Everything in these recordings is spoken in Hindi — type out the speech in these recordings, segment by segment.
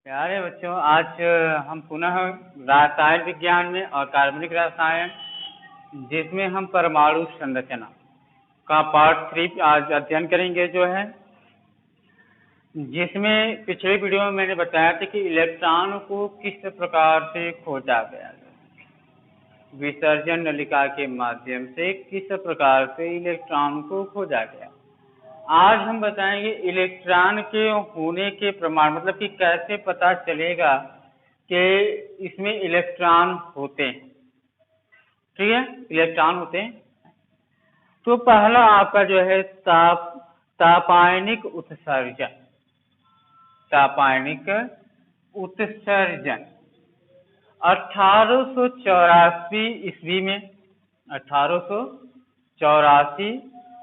प्यारे बच्चों, आज हम पुनः रसायन विज्ञान में और कार्बनिक रसायन जिसमें हम परमाणु संरचना का पार्ट 3 आज अध्ययन करेंगे जिसमें पिछले वीडियो में मैंने बताया था कि इलेक्ट्रॉन को किस प्रकार से खोजा गया, विसर्जन नलिका के माध्यम से किस प्रकार से इलेक्ट्रॉन को खोजा गया। आज हम बताएंगे इलेक्ट्रॉन के होने के प्रमाण, मतलब कि कैसे पता चलेगा कि इसमें इलेक्ट्रॉन होते हैं। ठीक है, इलेक्ट्रॉन होते हैं। तो पहला आपका तापायनिक उत्सर्जन। तापायनिक उत्सर्जन 1884 ईस्वी में 1884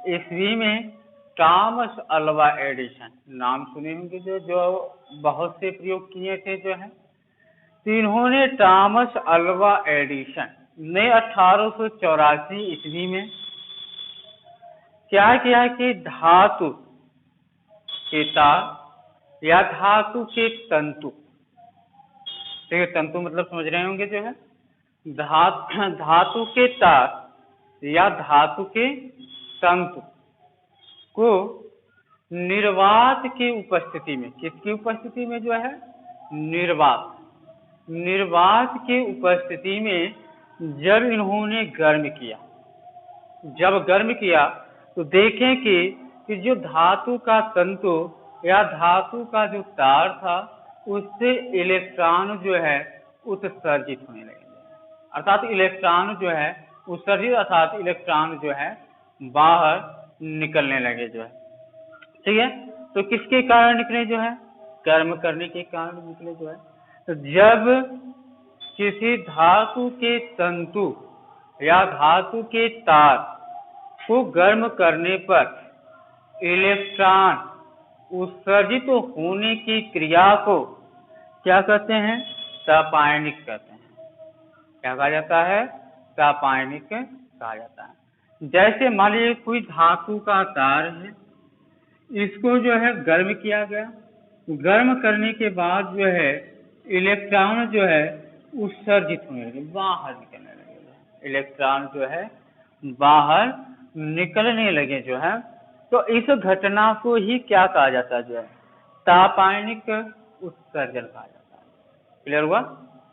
ईस्वी में टॉमस अल्वा एडिसन, नाम सुने होंगे, जो बहुत से प्रयोग किए थे तो इन्होंने टॉमस अल्वा एडिसन ने 1884 ईस्वी में क्या किया कि धातु के तार या धातु के तंतु, ठीक है, तंतु मतलब समझ रहे होंगे, धातु के तार या धातु के तंतु को निर्वात की उपस्थिति में, किसकी उपस्थिति में निर्वात की उपस्थिति में जब इन्होंने गर्म किया तो देखें कि जो धातु का तंतु या धातु का जो तार था उससे इलेक्ट्रॉन उत्सर्जित होने लगे, अर्थात इलेक्ट्रॉन उत्सर्जित अर्थात इलेक्ट्रॉन बाहर निकलने लगे ठीक है। तो किसके कारण निकले गर्म करने के कारण निकले तो जब किसी धातु के तंतु या धातु के तार को गर्म करने पर इलेक्ट्रॉन उत्सर्जित होने की क्रिया को क्या कहते हैं? तापायनिक कहते हैं। क्या कहा जाता है? तापायनिक कहा जाता है। जैसे मान लीजिए कोई धातु का तार है, इसको गर्म किया गया, गर्म करने के बाद इलेक्ट्रॉन उत्सर्जित होने लगे, बाहर निकलने लगे, इलेक्ट्रॉन बाहर निकलने लगे तो इस घटना को ही क्या कहा जाता है? तापायनिक उत्सर्जन कहा जाता है। क्लियर हुआ?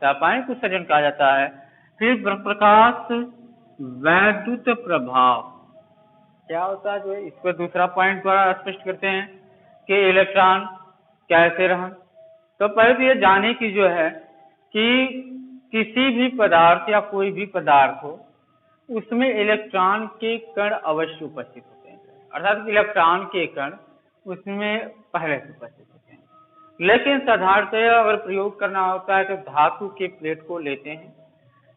तापायनिक उत्सर्जन कहा जाता है। फिर प्रकाश वैद्युत प्रभाव क्या होता है इस पर दूसरा पॉइंट द्वारा स्पष्ट करते हैं कि इलेक्ट्रॉन कैसे रहा। तो पहले तो ये जाने की कि किसी भी पदार्थ या कोई भी पदार्थ हो उसमें इलेक्ट्रॉन के कण अवश्य उपस्थित होते हैं, अर्थात इलेक्ट्रॉन के कण उसमें पहले से उपस्थित होते हैं। लेकिन साधारणतः अगर प्रयोग करना होता है तो धातु के प्लेट को लेते हैं,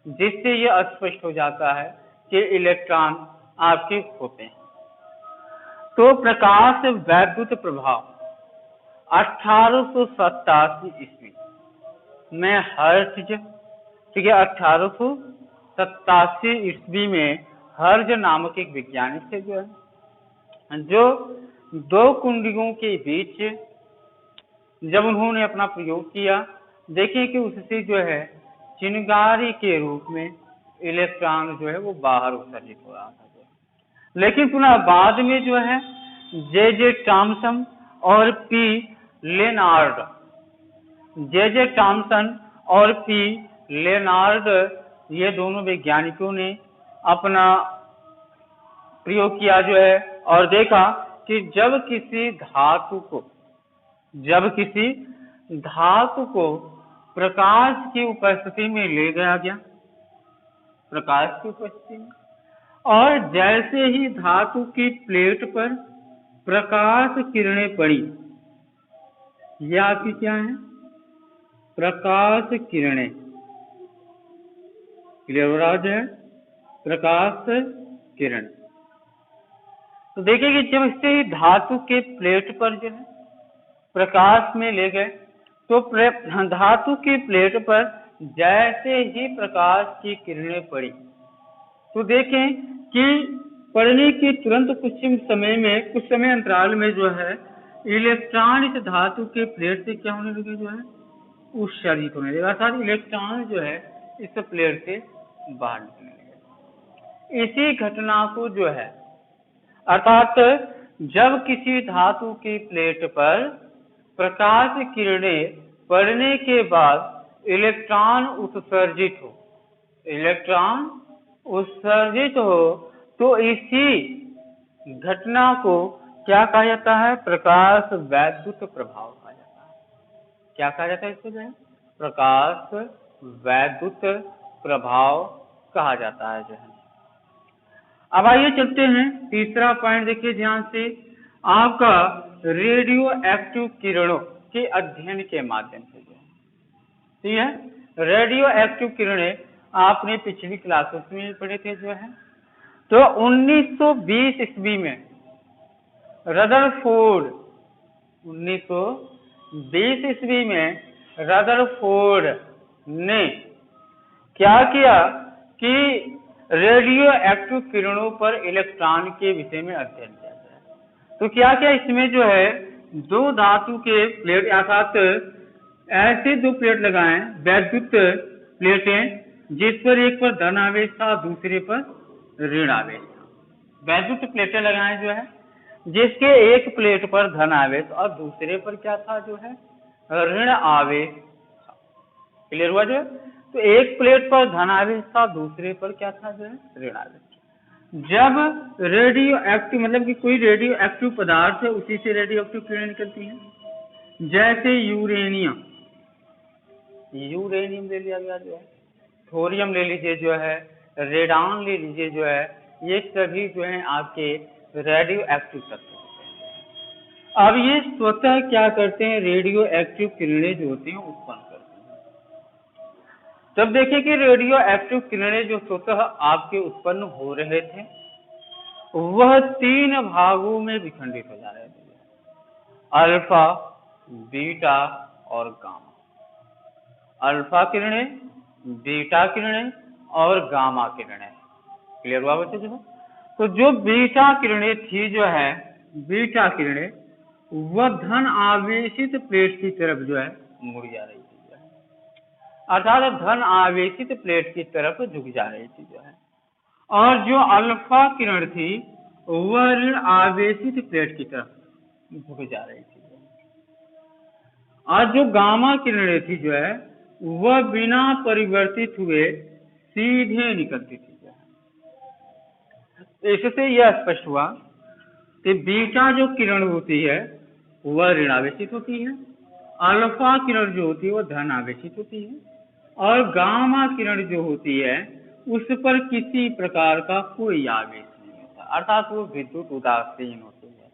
जिससे यह स्पष्ट हो जाता है कि इलेक्ट्रॉन आपके होते हैं। तो प्रकाश वैद्युत प्रभाव 1887 ईस्वी में हर्ट्ज, ठीक है, 1887 ईस्वी में हर्ट्ज नामक एक वैज्ञानिक थे जो दो कुंडियों के बीच जब उन्होंने अपना प्रयोग किया, देखिए कि उससे चिंगारी के रूप में इलेक्ट्रॉन वो बाहर उत्सर्जित हो रहा था। लेकिन पुनः बाद में जे टॉमसन और पी लेनार्ड, जे टॉमसन और पी लेनार्ड, ये दोनों वैज्ञानिकों ने अपना प्रयोग किया और देखा कि जब किसी धातु को प्रकाश की उपस्थिति में ले गया गया, प्रकाश की उपस्थिति में, और जैसे ही धातु की प्लेट पर प्रकाश किरणें पड़ी, यह आपकी क्या है? प्रकाश किरणें। क्लियर हो रहा प्रकाश किरण। तो देखिए कि जब इससे ही धातु के प्लेट पर प्रकाश में ले गए तो धातु की प्लेट पर जैसे ही प्रकाश की किरणें पड़ी तो देखें कि पढ़ने के तुरंत कुछ समय अंतराल में इलेक्ट्रॉन इस धातु के प्लेट से क्या होने लगे उत्सर्जित होने लगेगा, अर्थात इलेक्ट्रॉन जो है इस प्लेट से बाहर निकलने लगेगा। इसी घटना को जो है अर्थात जब किसी धातु की प्लेट पर प्रकाश किरणें पड़ने के बाद इलेक्ट्रॉन उत्सर्जित हो, इलेक्ट्रॉन उत्सर्जित हो, तो इसी घटना को क्या कहा जाता है? प्रकाश वैद्युत प्रभाव कहा जाता है। क्या कहा जाता है इसको? जो है प्रकाश वैद्युत प्रभाव कहा जाता है जो है। अब आइए चलते हैं तीसरा पॉइंट, देखिए ध्यान से, आपका रेडियो एक्टिव किरणों के अध्ययन के माध्यम से जो है, ठीक है, रेडियो एक्टिव किरणें आपने पिछली क्लासों में पढ़े थे जो है। तो 1920 ईस्वी में रदरफोर्ड, 1920 ईस्वी में रदरफोर्ड ने क्या किया कि रेडियो एक्टिव किरणों पर इलेक्ट्रॉन के विषय में अध्ययन किया गया। तो क्या क्या इसमें जो है दो धातु के प्लेट अर्थात ऐसे दो प्लेट लगाएं, वैद्युत प्लेटें, जिस पर एक पर धन आवेश था दूसरे पर ऋण आवेश था। वैद्युत प्लेटें लगाएं जो है जिसके एक प्लेट पर धन आवेश और दूसरे पर क्या था जो है ऋण आवेश। क्लियर हुआ जो है? तो एक प्लेट पर धन आवेश था, दूसरे पर क्या था जो है ऋण आवेश। जब रेडियो एक्टिव मतलब कि कोई रेडियो एक्टिव पदार्थ है उसी से रेडियो एक्टिव किरणें निकलती हैं, जैसे यूरेनियम, यूरेनियम ले लिया गया जो है, थोरियम ले लीजिए जो है, रेडॉन ले लीजिए जो है, ये सभी जो है आपके रेडियो एक्टिव तत्व होते हैं। अब ये स्वतः क्या करते हैं? रेडियो एक्टिव किरणें जो होती हैं उत्पन्न करते हैं। तब देखिए कि रेडियो एक्टिव किरणें जो स्वतः आपके उत्पन्न हो रहे थे वह तीन भागों में विखंडित हो जा रहे थे, अल्फा, बीटा और गामा। अल्फा किरणें, बीटा किरणें और गामा किरणें। क्लियर हुआ बच्चों जो? तो जो बीटा किरणें थी जो है, बीटा किरणें वह धन आवेशित प्लेट की तरफ जो है मुड़ जा रही थी जो है, अर्थात धन आवेशित प्लेट की तरफ झुक जा रही थी जो है, और जो अल्फा किरण थी वह ऋण आवेशित प्लेट की तरफ झुक जा रही थी, और जो गामा किरणें थी जो है वह बिना परिवर्तित हुए सीधे निकलती थी। इससे यह स्पष्ट हुआ कि बीटा जो किरण होती है वह ऋण आवेशित होती है, अल्फा किरण जो होती है वह धन आवेशित होती है, और गामा किरण जो होती है उस पर किसी प्रकार का कोई आवेश नहीं होता, अर्थात वो विद्युत उदासीन होती है।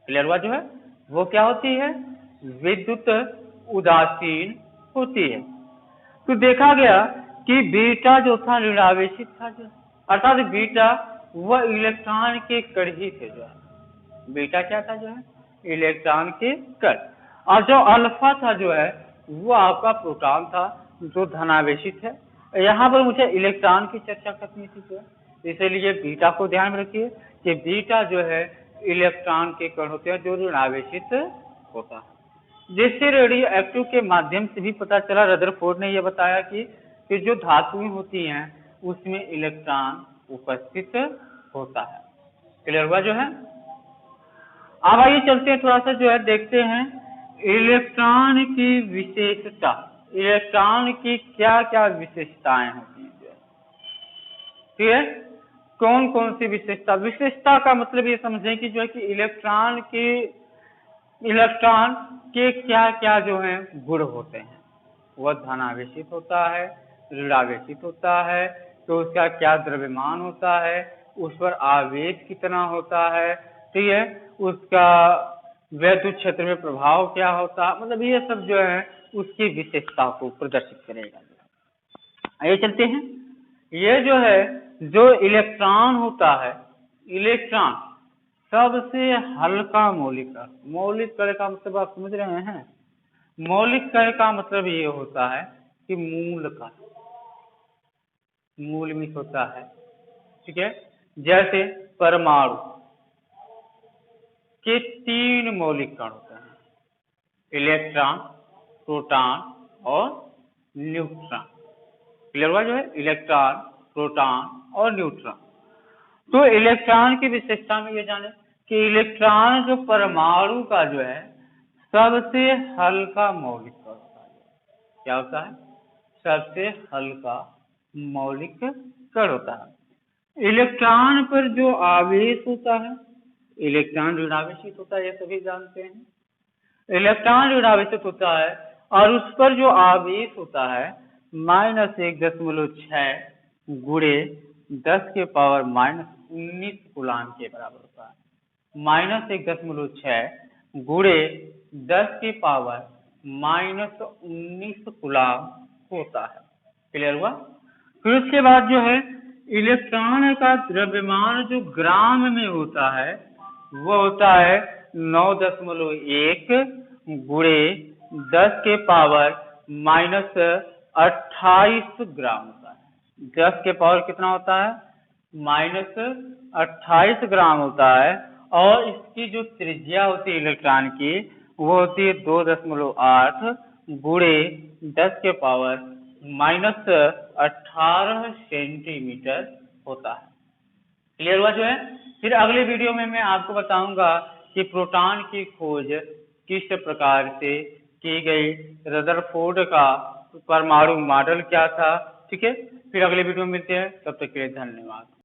क्लियर हुआ जो है? वो क्या होती है? विद्युत उदासीन होती है। तो देखा गया कि बीटा जो था ऋण आवेशित था जो, अर्थात बीटा वह इलेक्ट्रॉन के कण ही थे जो है, बीटा क्या था जो है इलेक्ट्रॉन के कण, और जो अल्फा था जो है वो आपका प्रोटॉन था जो धनावेशित है। यहाँ पर मुझे इलेक्ट्रॉन की चर्चा करनी थी जो है, इसलिए बीटा को ध्यान में रखिए कि बीटा जो है इलेक्ट्रॉन के कण होते हैं जो ऋण आवेशित होता है। जिससे रेडियो एक्टिव के माध्यम से भी पता चला, रदरफोर्ड ने यह बताया कि जो धातुएं होती हैं उसमें इलेक्ट्रॉन उपस्थित होता है। क्लियर हुआ जो है? अब आइए चलते हैं थोड़ा सा जो है देखते हैं इलेक्ट्रॉन की विशेषता, इलेक्ट्रॉन की क्या क्या विशेषताएं होती हैं जो है, ठीक है, कौन कौन सी विशेषता। विशेषता का मतलब ये समझें कि जो है कि इलेक्ट्रॉन के क्या क्या जो है गुण होते हैं। वह धनावेशित होता है, ऋणावेशित होता है, तो उसका क्या द्रव्यमान होता है, उस पर आवेश कितना होता है, ठीक है, उसका वैद्युत क्षेत्र में प्रभाव क्या होता है, मतलब ये सब जो है उसकी विशेषता को प्रदर्शित करेगा। आइए चलते हैं, ये जो है जो इलेक्ट्रॉन होता है, इलेक्ट्रॉन सबसे हल्का मौलिक कण, मौलिक कण का मतलब आप समझ रहे हैं, मौलिक कण का मतलब ये होता है कि मूल कण, मूल में होता है, ठीक है, जैसे परमाणु के 3 मौलिक कण होते हैं, इलेक्ट्रॉन, प्रोटॉन और न्यूट्रॉन। क्लियर हुआ? जो है इलेक्ट्रॉन, प्रोटॉन और न्यूट्रॉन। तो इलेक्ट्रॉन की विशेषता में ये जाने कि इलेक्ट्रॉन जो परमाणु का जो है सबसे हल्का मौलिक कण होता है। क्या होता है? सबसे हल्का मौलिक कण होता है। इलेक्ट्रॉन पर जो आवेश होता है, इलेक्ट्रॉन ऋणावेशित होता है, ये सभी जानते हैं। इलेक्ट्रॉन ऋणावेशित होता है और उस पर जो आवेश होता है -1.6 गुणे 10⁻⁻19 कूलाम के बराबर होता है। -1.6 गुणे 10⁻⁻19 कूलाम होता है। क्लियर हुआ? फिर उसके बाद जो है इलेक्ट्रॉन का द्रव्यमान जो ग्राम में होता है वो होता है 9.1 गुणे 10⁻⁻28 ग्राम होता है। 10 के पावर कितना होता है? -28 ग्राम होता है। और इसकी जो त्रिज्या होती है इलेक्ट्रॉन की वो होती है 2.8 गुणे 10⁻⁻18 सेंटीमीटर होता है। क्लियर हुआ? जो है फिर अगले वीडियो में मैं आपको बताऊंगा कि प्रोटॉन की खोज किस प्रकार से की गई, रदरफोर्ड का परमाणु मॉडल क्या था। ठीक है, फिर अगले वीडियो में मिलते हैं, तब तक के लिए धन्यवाद।